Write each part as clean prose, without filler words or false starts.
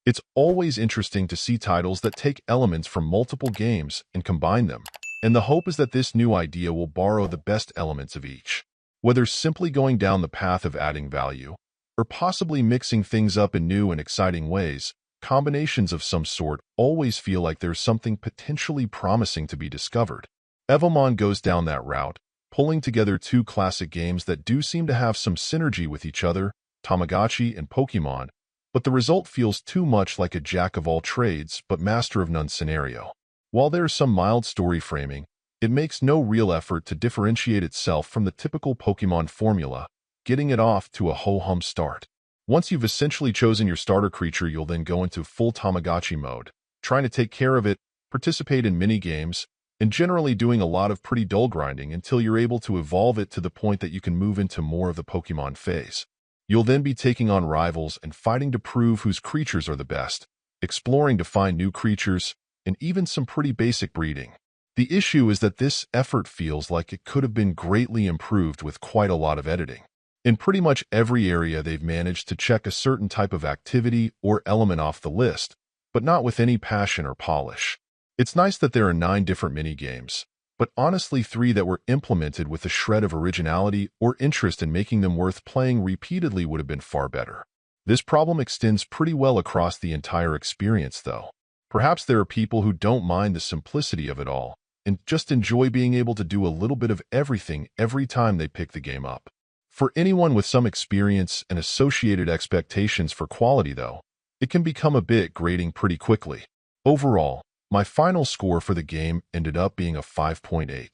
It's always interesting to see titles that take elements from multiple games and combine them, and the hope is that this new idea will borrow the best elements of each. Whether simply going down the path of adding value, or possibly mixing things up in new and exciting ways, combinations of some sort always feel like there's something potentially promising to be discovered. EvoMon goes down that route, pulling together two classic games that do seem to have some synergy with each other, Tamagotchi and Pokemon, but the result feels too much like a jack-of-all-trades but master-of-none scenario. While there's some mild story framing, it makes no real effort to differentiate itself from the typical Pokemon formula, getting it off to a ho-hum start. Once you've essentially chosen your starter creature, you'll then go into full Tamagotchi mode, trying to take care of it, participate in mini-games, and generally doing a lot of pretty dull grinding until you're able to evolve it to the point that you can move into more of the Pokemon phase. You'll then be taking on rivals and fighting to prove whose creatures are the best, exploring to find new creatures, and even some pretty basic breeding. The issue is that this effort feels like it could have been greatly improved with quite a lot of editing. In pretty much every area, they've managed to check a certain type of activity or element off the list, but not with any passion or polish. It's nice that there are 9 different mini-games, but honestly 3 that were implemented with a shred of originality or interest in making them worth playing repeatedly would have been far better. This problem extends pretty well across the entire experience, though. Perhaps there are people who don't mind the simplicity of it all and just enjoy being able to do a little bit of everything every time they pick the game up. For anyone with some experience and associated expectations for quality, though, it can become a bit grating pretty quickly. Overall, my final score for the game ended up being a 5.8.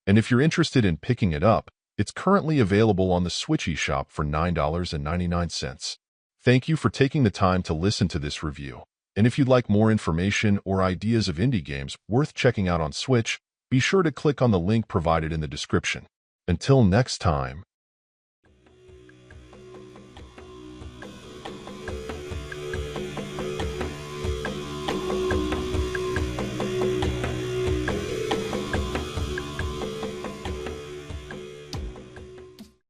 And if you're interested in picking it up, it's currently available on the Switch eShop for $9.99. Thank you for taking the time to listen to this review. And if you'd like more information or ideas of indie games worth checking out on Switch, be sure to click on the link provided in the description. Until next time.